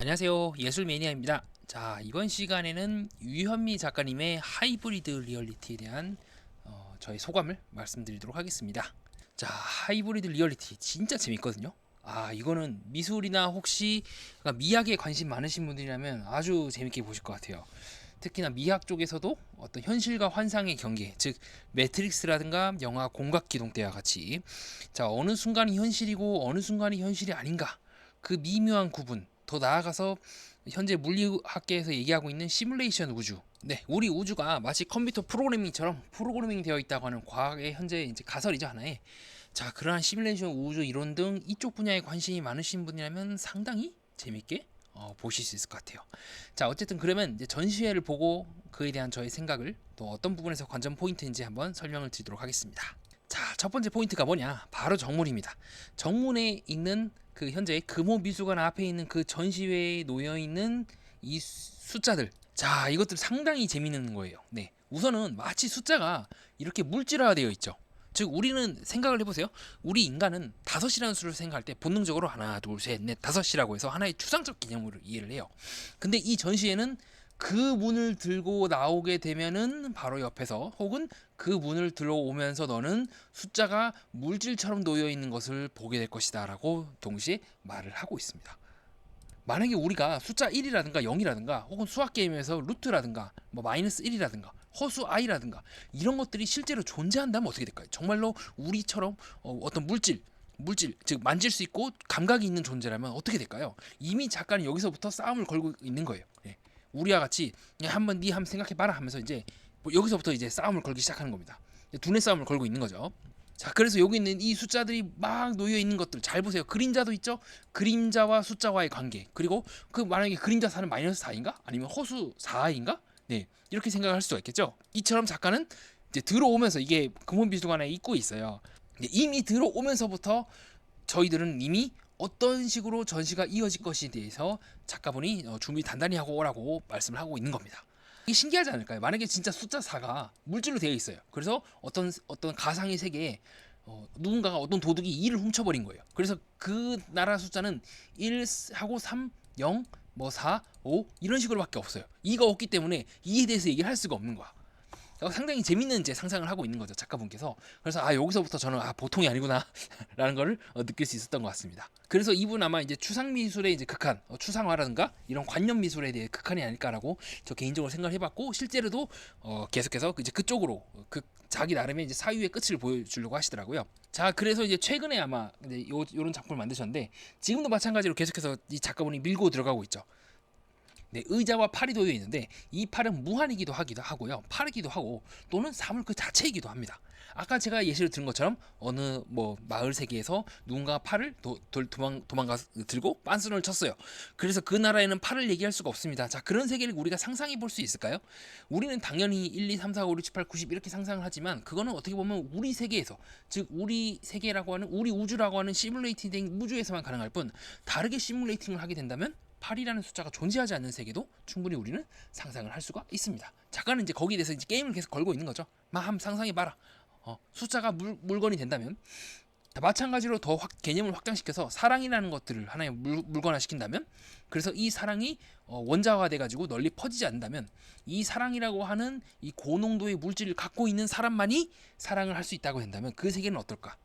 안녕하세요. 예술매니아입니다. 자, 이번 시간에는 유현미 작가님의 하이브리드 리얼리티에 대한 저의 소감을 말씀드리도록 하겠습니다. 자, 하이브리드 리얼리티 진짜 재밌거든요. 이거는 미술이나 혹시 미학에 관심 많으신 분들이라면 아주 재밌게 보실 것 같아요. 특히나 미학 쪽에서도 어떤 현실과 환상의 경계, 즉 매트릭스라든가 영화 공각기동 때와 같이 어느 순간이 현실이고 어느 순간이 현실이 아닌가, 그 미묘한 구분, 더 나아가서 현재 물리학계에서 얘기하고 있는 시뮬레이션 우주. 네, 우리 우주가 마치 컴퓨터 프로그래밍처럼 프로그래밍 되어 있다고 하는 과학의 현재 이제 가설이죠, 하나의. 자, 그러한 시뮬레이션 우주 이론 등 이쪽 분야에 관심이 많으신 분이라면 상당히 재밌게 보실 수 있을 것 같아요. 자, 어쨌든 그러면 이제 전시회를 보고 그에 대한 저의 생각을 또 어떤 부분에서 관전 포인트인지 한번 설명을 드리도록 하겠습니다. 자, 첫 번째 포인트가 뭐냐? 바로 정문입니다. 정문에 있는 그 현재 금호미술관 앞에 있는 그 전시회에 놓여 있는 이 숫자들. 자, 이것들 상당히 재밌는 거예요. 네, 우선은 마치 숫자가 이렇게 물질화되어 있죠. 즉 우리는 생각을 해보세요. 우리 인간은 다섯이라는 수를 생각할 때 본능적으로 하나, 둘, 셋, 넷, 다섯이라고 해서 하나의 추상적 개념으로 이해를 해요. 근데 이 전시회는 그 문을 들고 나오게 되면은 바로 옆에서 혹은 그 문을 들어오면서 너는 숫자가 물질처럼 놓여 있는 것을 보게 될 것이다라고 동시에 말을 하고 있습니다. 만약에 우리가 숫자 1이라든가 0이라든가 혹은 수학 게임에서 루트라든가 뭐 마이너스 1이라든가 허수 i라든가 이런 것들이 실제로 존재한다면 어떻게 될까요? 정말로 우리처럼 어떤 물질 즉 만질 수 있고 감각이 있는 존재라면 어떻게 될까요? 이미 작가는 여기서부터 싸움을 걸고 있는 거예요. 예. 우리와 같이 한번 네 한번 생각해봐라 하면서 이제 뭐 여기서부터 이제 싸움을 걸기 시작하는 겁니다. 두뇌 싸움을 걸고 있는 거죠. 자, 그래서 여기 있는 이 숫자들이 막 놓여 있는 것들 잘 보세요. 그림자도 있죠. 그림자와 숫자와의 관계. 그리고 그 만약에 그림자 4는 마이너스 4인가? 아니면 허수 4인가? 네, 이렇게 생각할 수가 있겠죠. 이처럼 작가는 이제 들어오면서 이게 금혼미술관에 입고 있어요. 이미 들어오면서부터 저희들은 이미 어떤 식으로 전시가 이어질 것에 대해서 작가분이 준비 단단히 하고 오라고 말씀을 하고 있는 겁니다. 이게 신기하지 않을까요? 만약에 진짜 숫자 4가 물질로 되어 있어요. 그래서 어떤 가상의 세계에 누군가가 어떤 도둑이 2를 훔쳐버린 거예요. 그래서 그 나라 숫자는 1하고 3, 0, 뭐 4, 5 이런 식으로밖에 없어요. 2가 없기 때문에 2에 대해서 얘기를 할 수가 없는 거야. 상당히 재밌는 이제 상상을 하고 있는 거죠, 작가분께서. 그래서 여기서부터 저는 보통이 아니구나라는 거를 느낄 수 있었던 것 같습니다. 그래서 이분 아마 이제 추상 미술의 이제 극한, 추상화라든가 이런 관념 미술에 대해 극한이 아닐까라고 저 개인적으로 생각을 해봤고, 실제로도 계속해서 이제 그쪽으로 그 자기 나름의 이제 사유의 끝을 보여주려고 하시더라고요. 자, 그래서 이제 최근에 아마 이제 요런 작품을 만드셨는데 지금도 마찬가지로 계속해서 이 작가분이 밀고 들어가고 있죠. 네, 의자와 팔이 놓여 있는데 이 팔은 무한이기도 하고요, 팔이기도 하고 또는 사물 그 자체이기도 합니다. 아까 제가 예시를 든 것처럼 어느 뭐 마을 세계에서 누군가 팔을 도망가 들고 빤스런을 쳤어요. 그래서 그 나라에는 팔을 얘기할 수가 없습니다. 자, 그런 세계를 우리가 상상해 볼 수 있을까요? 우리는 당연히 1, 2, 3, 4, 5, 6, 7, 8, 90 이렇게 상상을 하지만 그거는 어떻게 보면 우리 세계에서, 즉 우리 세계라고 하는, 우리 우주라고 하는 시뮬레이팅된 우주에서만 가능할 뿐, 다르게 시뮬레이팅을 하게 된다면 8이라는 숫자가 존재하지 않는 세계도 충분히 우리는 상상을 할 수가 있습니다. 작가는 이제 거기에 대해서 이제 게임을 계속 걸고 있는 거죠. 한번 상상해봐라. 숫자가 물건이 된다면, 마찬가지로 더 개념을 확장시켜서 사랑이라는 것들을 하나의 물건화 시킨다면, 그래서 이 사랑이 원자화돼 가지고 널리 퍼지지 않는다면, 이 사랑이라고 하는 이 고농도의 물질을 갖고 있는 사람만이 사랑을 할 수 있다고 된다면 그 세계는 어떨까?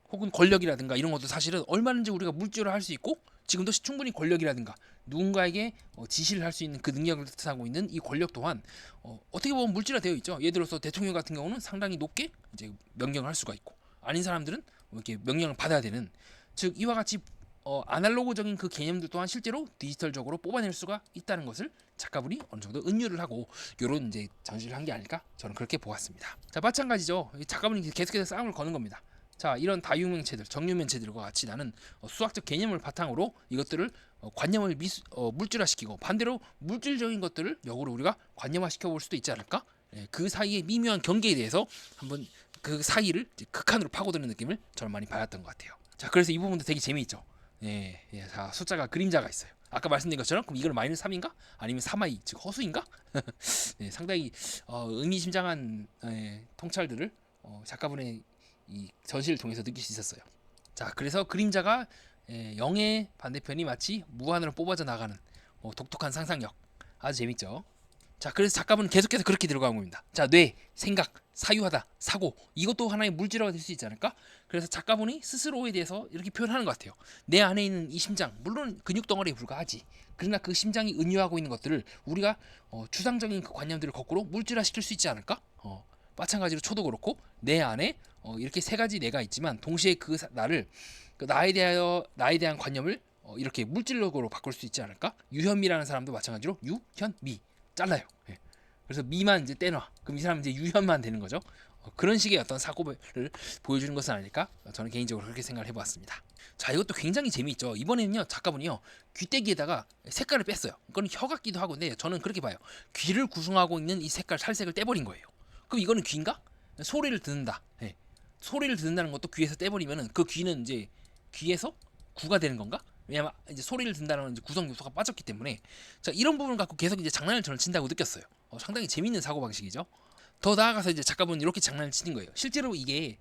혹은 권력이라든가 이런 것도 사실은 얼마든지 우리가 물질로 할 수 있고, 지금도 충분히 권력이라든가 누군가에게 지시를 할 수 있는 그 능력을 뜻하고 있는 이 권력 또한 어떻게 보면 물질화 되어 있죠. 예를 들어서 대통령 같은 경우는 상당히 높게 이제 명령을 할 수가 있고, 아닌 사람들은 이렇게 명령을 받아야 되는, 즉 이와 같이 아날로그적인 그 개념들 또한 실제로 디지털적으로 뽑아낼 수가 있다는 것을 작가분이 어느 정도 은유를 하고 이런 이제 전시를 한 게 아닐까, 저는 그렇게 보았습니다. 자, 마찬가지죠. 작가분이 계속해서 싸움을 거는 겁니다. 자, 이런 다유명체들, 정유면체들과 같이 나는 수학적 개념을 바탕으로 이것들을 관념을 물질화시키고, 반대로 물질적인 것들을 역으로 우리가 관념화시켜 볼 수도 있지 않을까? 예, 그 사이의 미묘한 경계에 대해서 한번 그 사이를 극한으로 파고드는 느낌을 저는 많이 받았던 것 같아요. 자, 그래서 이 부분도 되게 재미있죠. 예, 예, 자, 숫자가 그림자가 있어요. 아까 말씀드린 것처럼 그럼 이걸 마이너스 3인가? 아니면 3i, 즉 허수인가? 네, 상당히 의미심장한 통찰들을 작가분의 이 전시를 통해서 느낄 수 있었어요. 자, 그래서 그림자가 영의 반대편이 마치 무한으로 뽑아져 나가는 독특한 상상력. 아주 재밌죠. 자, 그래서 작가분은 계속해서 그렇게 들어가는 겁니다. 자, 뇌, 생각, 사유하다, 사고, 이것도 하나의 물질화가 될 수 있지 않을까? 그래서 작가분이 스스로에 대해서 이렇게 표현하는 것 같아요. 내 안에 있는 이 심장, 물론 근육 덩어리에 불과하지. 그러나 그 심장이 은유하고 있는 것들을 우리가 추상적인 그 관념들을 거꾸로 물질화시킬 수 있지 않을까? 마찬가지로 초도 그렇고 내 안에 이렇게 세 가지 내가 있지만 동시에 나를 나에 대한 관념을 이렇게 물질적으로 바꿀 수 있지 않을까? 유현미라는 사람도 마찬가지로 유현미 잘라요. 예. 그래서 미만 이제 떼놔. 그럼 이 사람은 이제 유현만 되는 거죠. 그런 식의 어떤 사고를 보여주는 것은 아닐까? 저는 개인적으로 그렇게 생각을 해보았습니다. 자, 이것도 굉장히 재미있죠. 이번에는요, 작가분이요, 귀때기에다가 색깔을 뺐어요. 이건 혀 같기도 하고, 근데 저는 그렇게 봐요. 귀를 구성하고 있는 이 색깔, 살색을 떼버린 거예요. 그럼 이거는 귀인가? 소리를 듣는다. 예. 소리를 듣는다는 것도 귀에서 떼버리면은 그 귀는 이제 귀에서 구가 되는 건가? 왜냐면 이제 소리를 듣는다는 구성 요소가 빠졌기 때문에. 자, 이런 부분을 갖고 계속 이제 장난을 저는 친다고 느꼈어요. 상당히 재밌는 사고 방식이죠. 더 나아가서 이제 작가분은 이렇게 장난을 치는 거예요. 실제로 이게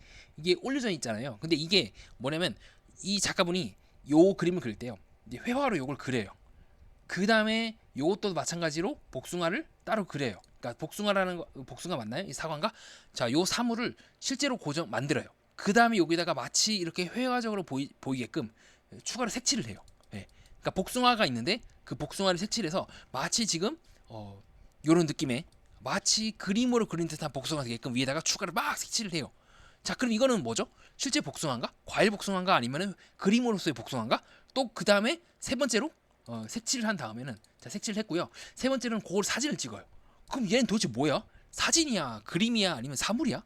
올려져 있잖아요. 근데 이게 뭐냐면 이 작가분이 요 그림을 그릴 때요, 이제 회화로 요걸 그려요. 그 다음에 요것도 마찬가지로 복숭아를 따로 그려요. 그러니까 복숭아 맞나요? 이 사과인가? 자, 요 사물을 실제로 만들어요. 그 다음에 여기다가 마치 이렇게 회화적으로 보이게끔 추가로 색칠을 해요. 예. 그러니까 복숭아가 있는데 그 복숭아를 색칠해서 마치 지금 요런 느낌의 마치 그림으로 그린 듯한 복숭아 되게끔 위에다가 추가로 막 색칠을 해요. 자, 그럼 이거는 뭐죠? 실제 복숭아인가? 과일 복숭아인가? 아니면은 그림으로서의 복숭아인가? 또 그 다음에 세 번째로 색칠을 한 다음에는, 자, 색칠을 했고요. 세 번째로는 그걸 사진을 찍어요. 그럼 얘는 도대체 뭐야? 사진이야, 그림이야, 아니면 사물이야?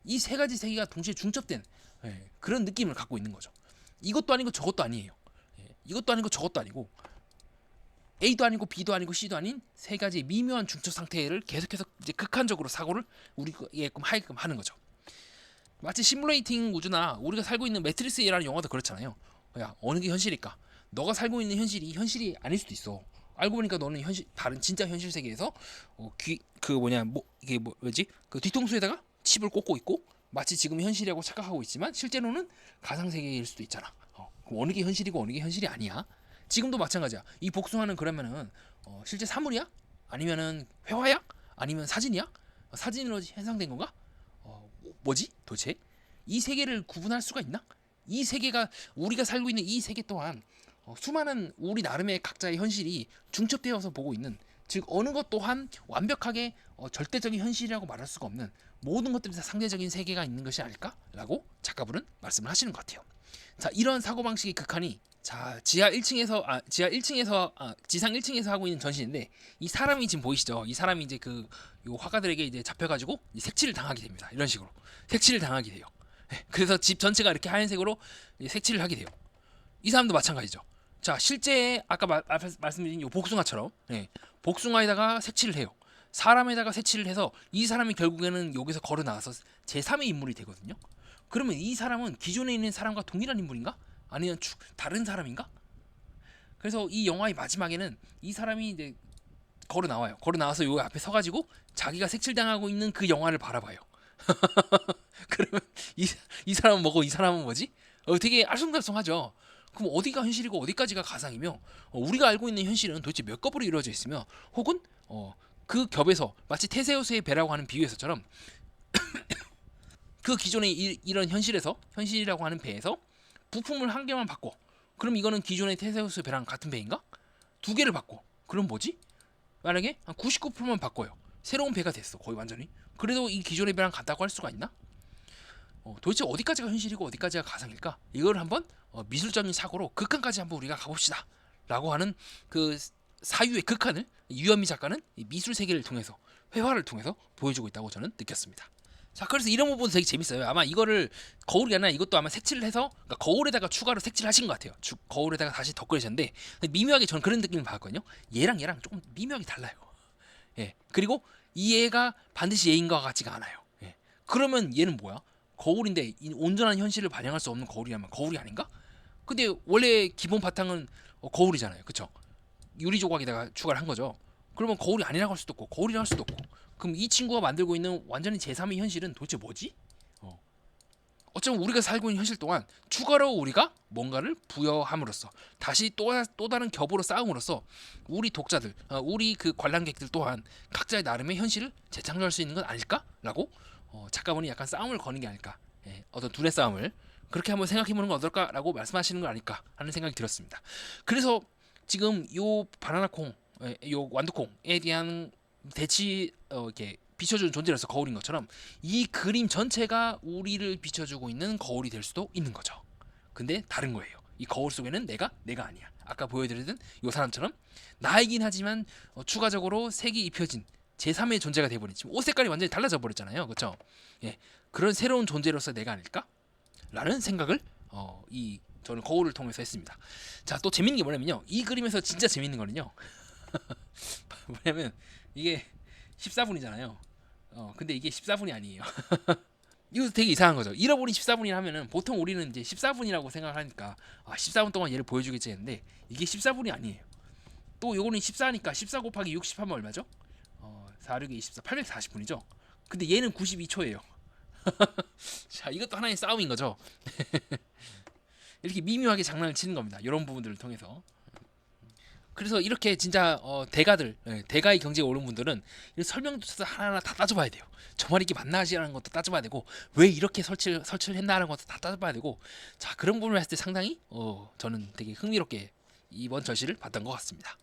이 세 가지 세계가 동시에 중첩된 그런 느낌을 갖고 있는 거죠. 이것도 아니고 저것도 아니에요. 이것도 아니고 저것도 아니고 A도 아니고 B도 아니고 C도 아닌 세 가지 미묘한 중첩 상태를 계속해서 이제 극한적으로 사고를 우리에게끔 하게끔 하는 거죠. 마치 시뮬레이팅 우주나 우리가 살고 있는 매트리스라는 영화도 그렇잖아요. 야, 어느 게 현실일까? 너가 살고 있는 현실이 현실이 아닐 수도 있어. 알고 보니까 너는 다른 진짜 현실 세계에서 이게 뭐지? 그 뒤통수에다가 칩을 꽂고 있고 마치 지금 현실이라고 착각하고 있지만 실제로는 가상 세계일 수도 있잖아. 그럼 어느 게 현실이고 어느 게 현실이 아니야? 지금도 마찬가지야. 이 복숭아는 그러면은 실제 사물이야? 아니면은 회화야? 아니면 사진이야? 사진으로 현상된 건가? 뭐지? 도대체 이 세계를 구분할 수가 있나? 이 세계가 우리가 살고 있는 이 세계 또한 수많은 우리 나름의 각자의 현실이 중첩되어서 보고 있는, 즉 어느 것 또한 완벽하게 절대적인 현실이라고 말할 수가 없는 모든 것들이 다 상대적인 세계가 있는 것이 아닐까라고 작가분은 말씀을 하시는 것 같아요. 자, 이런 사고 방식의 극한이 지상 1층에서 하고 있는 전시인데, 이 사람이 지금 보이시죠? 이 사람이 이제 요 화가들에게 이제 잡혀가지고 색칠을 당하게 됩니다. 이런 식으로 색칠을 당하게 돼요. 그래서 집 전체가 이렇게 하얀색으로 색칠을 하게 돼요. 이 사람도 마찬가지죠. 자, 실제 아까 말씀드린 요 복숭아처럼 복숭아에다가 색칠을 해요. 사람에다가 색칠을 해서 이 사람이 결국에는 여기서 걸어 나와서 제3의 인물이 되거든요. 그러면 이 사람은 기존에 있는 사람과 동일한 인물인가? 아니면 다른 사람인가? 그래서 이 영화의 마지막에는 이 사람이 이제 걸어 나와요. 걸어 나와서 요 앞에 서가지고 자기가 색칠당하고 있는 그 영화를 바라봐요. 그러면 이 사람은 뭐고 이 사람은 뭐지? 되게 알쏭달쏭하죠. 그럼 어디가 현실이고 어디까지가 가상이며 우리가 알고 있는 현실은 도대체 몇 겹으로 이루어져 있으며, 혹은 그 겹에서 마치 테세우스의 배라고 하는 비유에서처럼 그 기존의 이런 현실이라고 하는 배에서 부품을 한 개만 바꿔. 그럼 이거는 기존의 테세우스 배랑 같은 배인가? 두 개를 바꿔. 그럼 뭐지? 만약에 한 99%만 바꿔요. 새로운 배가 됐어. 거의 완전히. 그래도 이 기존의 배랑 같다고 할 수가 있나? 도대체 어디까지가 현실이고 어디까지가 가상일까? 이걸 한번 미술적인 사고로 극한까지 한번 우리가 가봅시다 라고 하는 그 사유의 극한을 유현미 작가는 이 미술 세계를 통해서, 회화를 통해서 보여주고 있다고 저는 느꼈습니다. 자, 그래서 이런 부분도 되게 재밌어요. 아마 이거를 거울이 아니라 이것도 아마 색칠을 해서, 그러니까 거울에다가 추가로 색칠하신 것 같아요. 거울에다가 다시 덧그리셨는데 미묘하게 저는 그런 느낌을 받았거든요. 얘랑 조금 미묘하게 달라요. 그리고 이 얘가 반드시 얘인 것 같지가 않아요. 그러면 얘는 뭐야? 거울인데 온전한 현실을 반영할 수 없는 거울이라면 거울이 아닌가? 근데 원래 기본 바탕은 거울이잖아요. 그쵸? 유리 조각에다가 추가를 한 거죠. 그러면 거울이 아니라고 할 수도 없고 거울이라고 할 수도 없고, 그럼 이 친구가 만들고 있는 완전히 제3의 현실은 도대체 뭐지? 어쩌면 우리가 살고 있는 현실 동안 추가로 우리가 뭔가를 부여함으로써 다시 또 다른 겹으로 쌓음으로써 우리 독자들, 우리 그 관람객들 또한 각자의 나름의 현실을 재창조할 수 있는 건 아닐까라고 작가분이 약간 싸움을 거는 게 아닐까, 예, 어떤 둘의 싸움을 그렇게 한번 생각해보는 건 어떨까라고 말씀하시는 건 아닐까 하는 생각이 들었습니다. 그래서 지금 요 바나나콩, 요 완두콩에 대한 대치 이렇게 비춰주는 존재로서 거울인 것처럼 이 그림 전체가 우리를 비춰주고 있는 거울이 될 수도 있는 거죠. 근데 다른 거예요. 이 거울 속에는 내가 아니야. 아까 보여드리던 이 사람처럼 나이긴 하지만 추가적으로 색이 입혀진 제3의 존재가 돼버린, 지금 옷 색깔이 완전히 달라져 버렸잖아요. 그렇죠? 예, 그런 새로운 존재로서 내가 아닐까? 라는 생각을 저는 거울을 통해서 했습니다. 자, 또 재밌는 게 뭐냐면요. 이 그림에서 진짜 재밌는 거는요. 뭐냐면 이게 14분이잖아요. 근데 이게 14분이 아니에요. 이거 되게 이상한 거죠. 잃어버린 14분이라 하면은 보통 우리는 이제 14분이라고 생각하니까 14분 동안 얘를 보여주겠지 했는데 이게 14분이 아니에요. 또 요거는 14니까 14 곱하기 60 하면 얼마죠? 4, 6에 24, 840분이죠. 근데 얘는 92초예요. 자, 이것도 하나의 싸움인 거죠. 이렇게 미묘하게 장난을 치는 겁니다. 이런 부분들을 통해서. 그래서 이렇게 진짜 대가들, 대가의 경제에 오른 분들은 설명조차 하나하나 다 따져봐야 돼요. 저 말이 이게 맞나시라는 것도 따져봐야 되고, 왜 이렇게 설치를 했나라는 것도 다 따져봐야 되고, 자, 그런 부분을 했을 때 상당히 저는 되게 흥미롭게 이번 전시를 봤던 것 같습니다.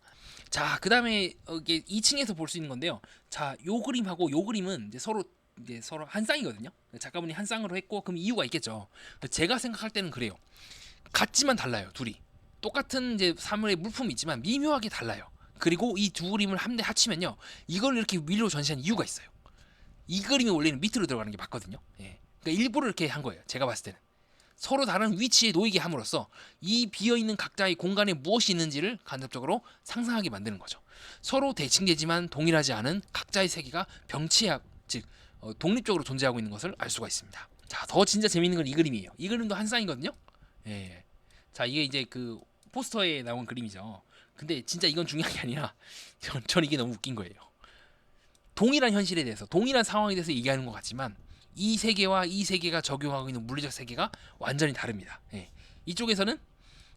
자, 그 다음에 이게 2층에서 볼 수 있는 건데요. 자, 요 그림하고 요 그림은 이제 서로 한 쌍이거든요. 작가분이 한 쌍으로 했고, 그럼 이유가 있겠죠. 제가 생각할 때는 그래요. 같지만 달라요, 둘이. 똑같은 이제 사물의 물품이 있지만 미묘하게 달라요. 그리고 이 두 그림을 한데 합치면요, 이걸 이렇게 위로 전시한 이유가 있어요. 이 그림이 원래는 밑으로 들어가는 게 맞거든요. 예. 그러니까 일부러 이렇게 한 거예요. 제가 봤을 때는 서로 다른 위치에 놓이게 함으로써 이 비어있는 각자의 공간에 무엇이 있는지를 간접적으로 상상하게 만드는 거죠. 서로 대칭되지만 동일하지 않은 각자의 세계가 병치약, 즉 독립적으로 존재하고 있는 것을 알 수가 있습니다. 자, 더 진짜 재밌는 건 이 그림이에요. 이 그림도 한 쌍이거든요. 예. 자, 이게 이제 그 포스터에 나온 그림이죠. 근데 진짜 이건 중요한 게 아니라 전 이게 너무 웃긴 거예요. 동일한 현실에 대해서, 동일한 상황에 대해서 얘기하는 것 같지만 이 세계와 이 세계가 적용하고 있는 물리적 세계가 완전히 다릅니다. 예. 이쪽에서는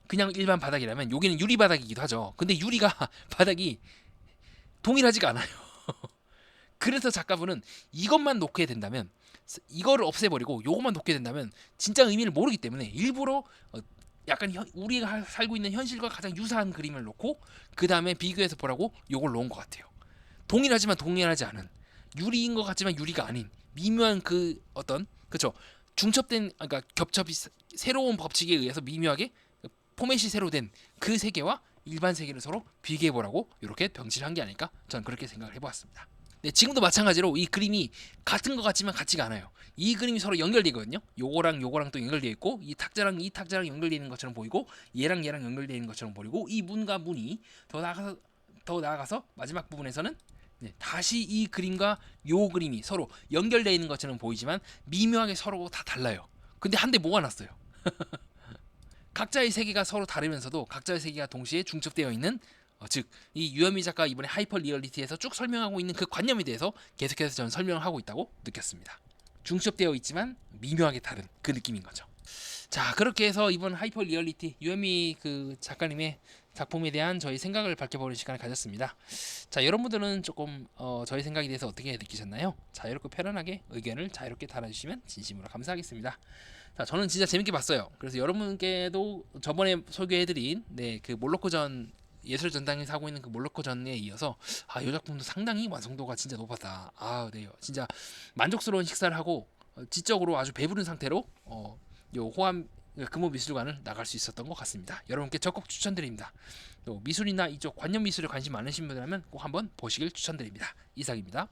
그냥 일반 바닥이라면 여기는 유리 바닥이기도 하죠. 근데 유리가 바닥이 동일하지가 않아요. 그래서 작가분은 이것만 놓게 된다면, 이거를 없애버리고 요것만 놓게 된다면 진짜 의미를 모르기 때문에 일부러 약간 우리가 살고 있는 현실과 가장 유사한 그림을 놓고 그 다음에 비교해서 보라고 요걸 놓은 것 같아요. 동일하지만 동일하지 않은, 유리인 것 같지만 유리가 아닌 미묘한 그 어떤, 그쵸, 중첩된, 그러니까 겹첩이 새로운 법칙에 의해서 미묘하게 포맷이 새로 된 그 세계와 일반 세계를 서로 비교해 보라고 이렇게 병치를 한 게 아닐까, 저는 그렇게 생각을 해보았습니다. 네, 지금도 마찬가지로 이 그림이 같은 것 같지만 같지가 않아요. 이 그림이 서로 연결되거든요. 요거랑 요거랑 또 연결되어 있고, 이 탁자랑 이 탁자랑 연결되어 있는 것처럼 보이고, 얘랑 얘랑 연결되어 있는 것처럼 보이고, 이 문과 문이 더 나아가서 마지막 부분에서는 다시 이 그림과 요 그림이 서로 연결되어 있는 것처럼 보이지만 미묘하게 서로 다 달라요. 근데 한데 모아놨어요. 각자의 세계가 서로 다르면서도 각자의 세계가 동시에 중첩되어 있는, 즉 이 유현미 작가 이번에 하이퍼 리얼리티에서 쭉 설명하고 있는 그 관념에 대해서 계속해서 저는 설명을 하고 있다고 느꼈습니다. 중첩되어 있지만 미묘하게 다른 그 느낌인 거죠. 자, 그렇게 해서 이번 하이퍼 리얼리티 유현미 그 작가님의 작품에 대한 저희 생각을 밝혀보는 시간을 가졌습니다. 자, 여러분들은 조금 저희 생각에 대해서 어떻게 느끼셨나요? 자유롭고 편안하게 의견을 자유롭게 달아주시면 진심으로 감사하겠습니다. 자, 저는 진짜 재밌게 봤어요. 그래서 여러분께도 저번에 소개해드린 그 몰로코전 예술 전당에서 하고 있는 그 몰로코전에 이어서 이 작품도 상당히 완성도가 진짜 높았다. 네, 진짜 만족스러운 식사를 하고 지적으로 아주 배부른 상태로 요 호암 금호미술관을 나갈 수 있었던 것 같습니다. 여러분께 적극 추천드립니다. 또 미술이나 이쪽 관념 미술에 관심 많으신 분들라면 꼭 한번 보시길 추천드립니다. 이상입니다.